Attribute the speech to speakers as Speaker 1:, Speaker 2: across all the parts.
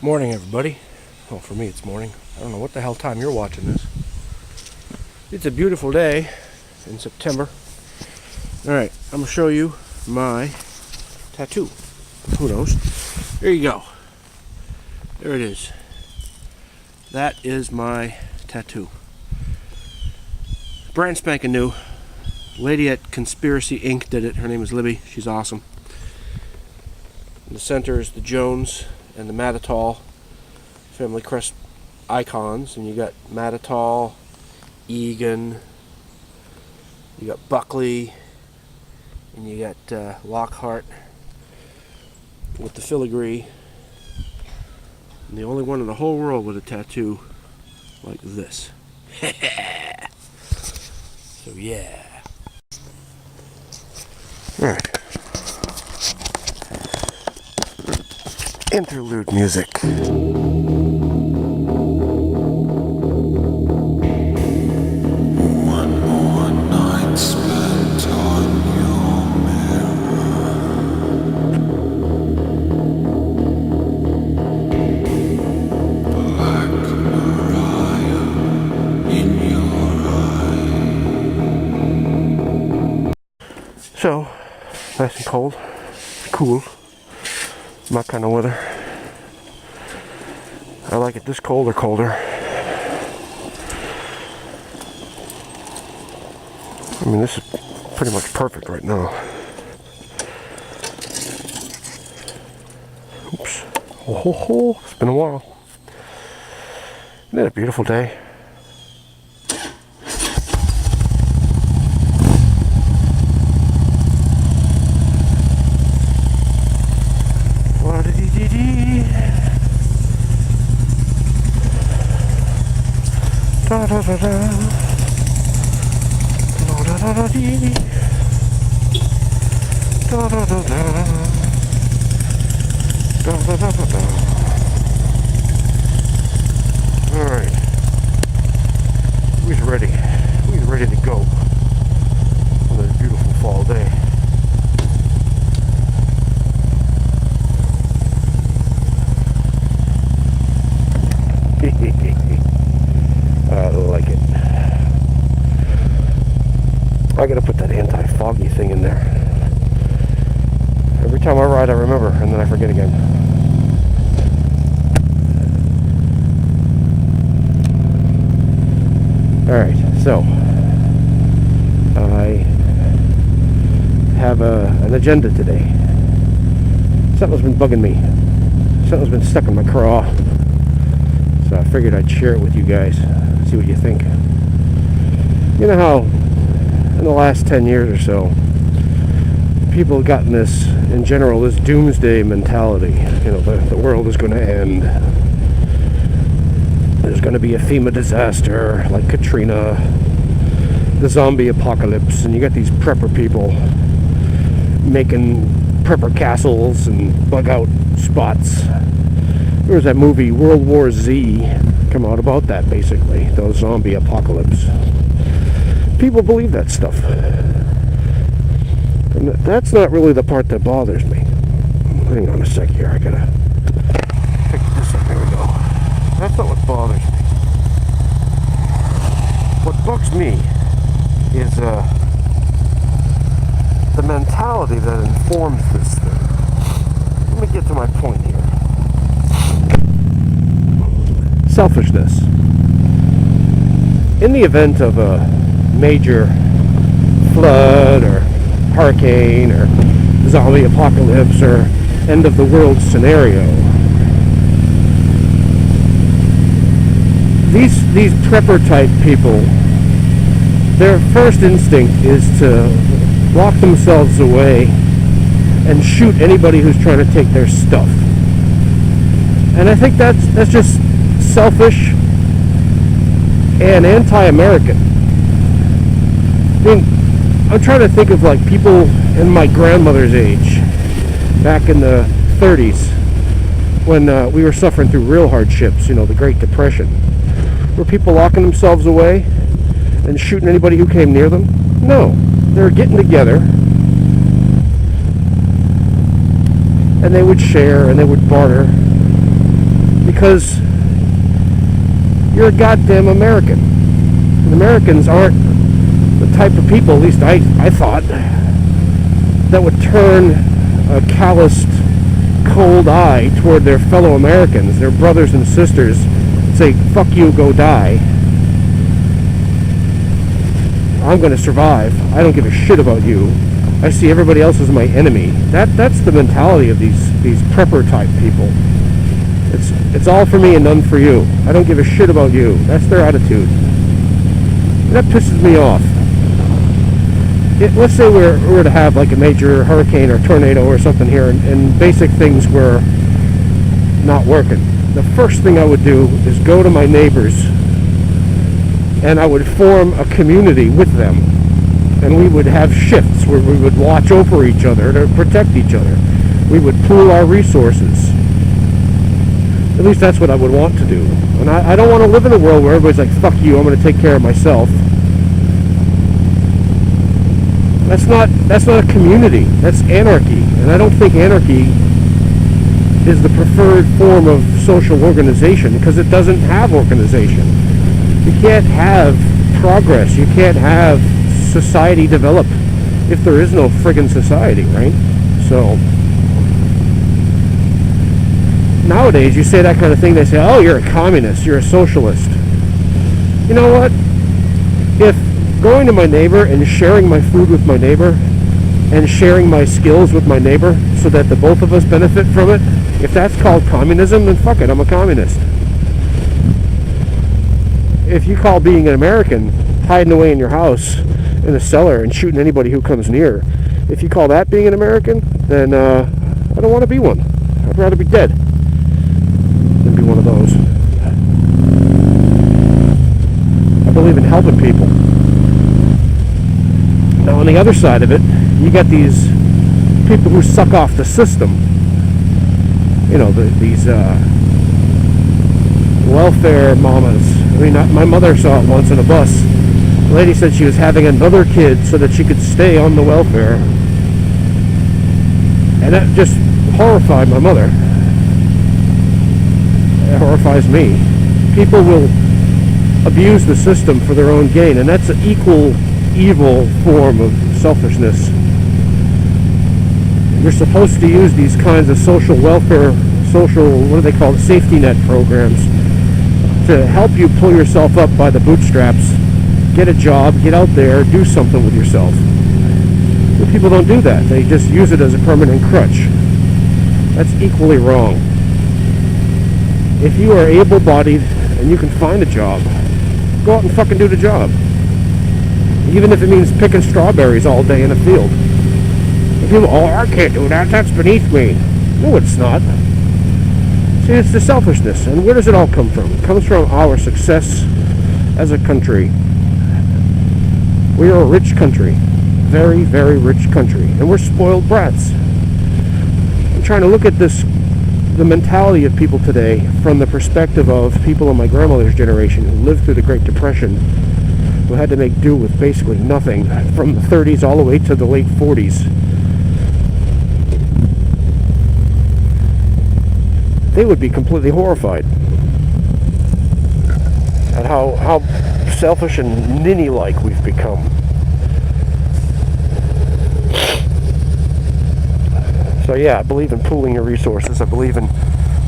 Speaker 1: Morning, everybody. Well, for me it's morning. I don't know what the hell time you're watching this. It's a beautiful day in September. Alright, I'm going to show you my tattoo. Who knows? There you go. There it is. That is my tattoo. Brand spanking new. Lady at Conspiracy Inc. did it. Her name is Libby. She's awesome. In the center is the Jones and the Mattatall family crest icons, and you got Mattatall, Egan, you got Buckley, and you got Lockhart with the filigree, and the only one in the whole world with a tattoo like this. So yeah. Alright. Interlude music.
Speaker 2: One more night spent on your mirror. Black Mariah in your eye.
Speaker 1: So, nice and cold, cool. My kind of weather. I like it this cold or colder. I mean, this is pretty much perfect right now. Oops. Oh, ho, ho. It's been a while. Isn't it a beautiful day? Da da da da, da da da da dee, da da da da, da da da da da. All right, we're ready. We're ready to go on this beautiful fall day. I like it. I gotta put that anti-foggy thing in there. Every time I ride I remember, and then I forget again. Alright, so I have an agenda today. Something's been bugging me. Something's been stuck in my craw. So I figured I'd share it with you guys. See what you think. You know how in the last 10 years or so people have gotten this, in general, this doomsday mentality. You know, the world is going to end. There's going to be a FEMA disaster like Katrina, the zombie apocalypse, and you got these prepper people making prepper castles and bug out spots. There was that movie World War Z come out about that, basically, the zombie apocalypse. People believe that stuff. And that's not really the part that bothers me. Hang on a sec here, I gotta pick this up. There we go. That's not what bothers me. What bugs me is the mentality that informs this thing. Let me get to my point here. Selfishness. In the event of a major flood or hurricane or zombie apocalypse or end of the world scenario, these prepper type people, their first instinct is to lock themselves away and shoot anybody who's trying to take their stuff. And I think that's just selfish and anti-American. I mean, I'm trying to think of like people in my grandmother's age, back in the 30s, when we were suffering through real hardships, you know, the Great Depression. Were people locking themselves away and shooting anybody who came near them? No. They were getting together and they would share and they would barter because you're a goddamn American. And Americans aren't the type of people, at least I thought, that would turn a calloused, cold eye toward their fellow Americans, their brothers and sisters, say, fuck you, go die. I'm going to survive. I don't give a shit about you. I see everybody else as my enemy. That's the mentality of these prepper type people. It's all for me and none for you. I don't give a shit about you. That's their attitude. That pisses me off. Let's say we're to have like a major hurricane or tornado or something here, and basic things were not working. The first thing I would do is go to my neighbors, and I would form a community with them, and we would have shifts where we would watch over each other to protect each other. We would pool our resources. At least that's what I would want to do. And I don't want to live in a world where everybody's like, fuck you, I'm going to take care of myself. That's not a community. That's anarchy. And I don't think anarchy is the preferred form of social organization, because it doesn't have organization. You can't have progress. You can't have society develop if there is no friggin' society, right? So nowadays you say that kind of thing, they say, oh, you're a communist, you're a socialist. You know what? If going to my neighbor and sharing my food with my neighbor and sharing my skills with my neighbor so that the both of us benefit from it, if that's called communism, then fuck it, I'm a communist. If you call being an American hiding away in your house in a cellar and shooting anybody who comes near, if you call that being an American, then I don't want to be one. I'd rather be dead than be one of those. I believe in helping people. Now on the other side of it, you got these people who suck off the system. You know, these welfare mamas. I mean, my mother saw it once on a bus. The lady said she was having another kid so that she could stay on the welfare. And that just horrified my mother. It horrifies me. People will abuse the system for their own gain, and that's an equal evil form of selfishness. You're supposed to use these kinds of social welfare, what do they call it, safety net programs, to help you pull yourself up by the bootstraps, get a job, get out there, do something with yourself. But people don't do that. They just use it as a permanent crutch. That's equally wrong. If you are able-bodied and you can find a job, go out and fucking do the job. Even if it means picking strawberries all day in a field. And people, oh, I can't do that, that's beneath me. No, it's not. See, it's the selfishness. And where does it all come from? It comes from our success as a country. We are a rich country. Very, very rich country. And we're spoiled brats. I'm trying to look at the mentality of people today from the perspective of people of my grandmother's generation who lived through the Great Depression, who had to make do with basically nothing from the 30s all the way to the late 40s. They would be completely horrified at how selfish and ninny-like we've become. So yeah, I believe in pooling your resources. I believe in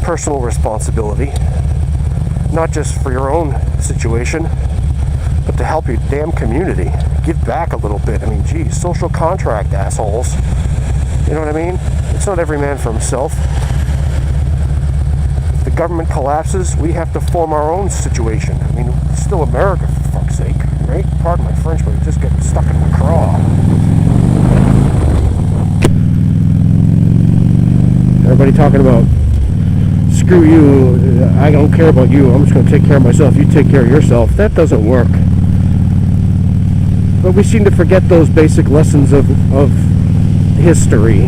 Speaker 1: personal responsibility, not just for your own situation, but to help your damn community. Give back a little bit. I mean, geez, social contract assholes. You know what I mean? It's not every man for himself. If the government collapses, we have to form our own situation. I mean, it's still America, for fuck's sake, right? Pardon my French, but we just get stuck in the craw. Everybody talking about, screw you, I don't care about you, I'm just going to take care of myself, you take care of yourself. That doesn't work. But we seem to forget those basic lessons of history.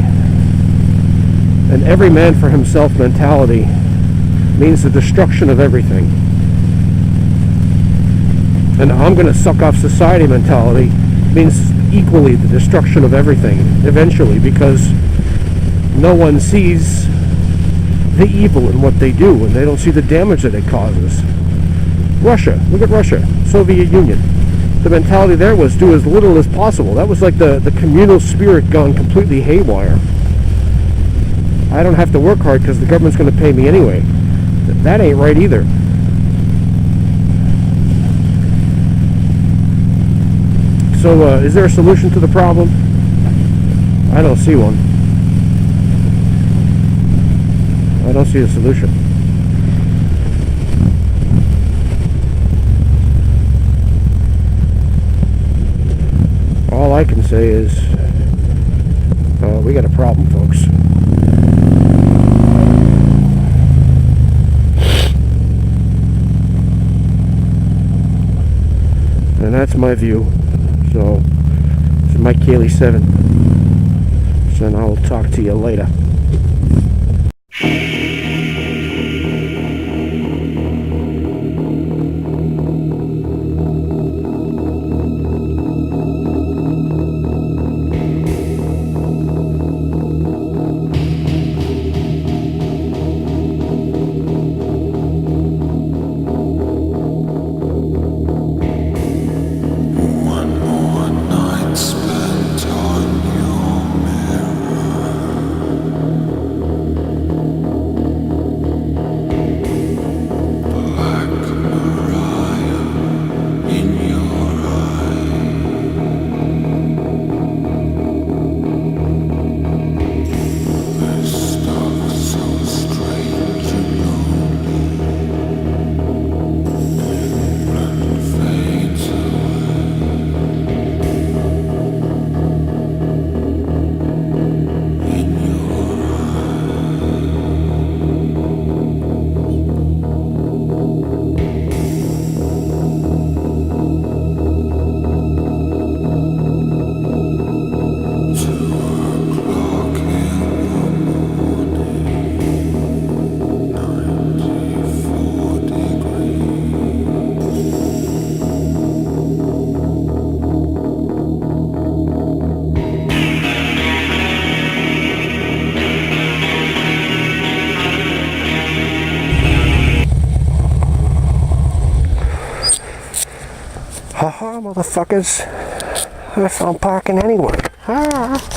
Speaker 1: An every man for himself mentality means the destruction of everything. And I'm going to suck off society mentality means equally the destruction of everything eventually, because no one sees the evil in what they do, and they don't see the damage that it causes. Russia, look at Russia, Soviet Union. The mentality there was do as little as possible. That was like the communal spirit gone completely haywire. I don't have to work hard because the government's going to pay me anyway. That ain't right either. So, is there a solution to the problem? I don't see one. I don't see a solution. All I can say is, we got a problem, folks. And that's my view. So, this is Mike Cayley 7. So, I'll talk to you later. Haha, motherfuckers. I found parking anyway. Ah.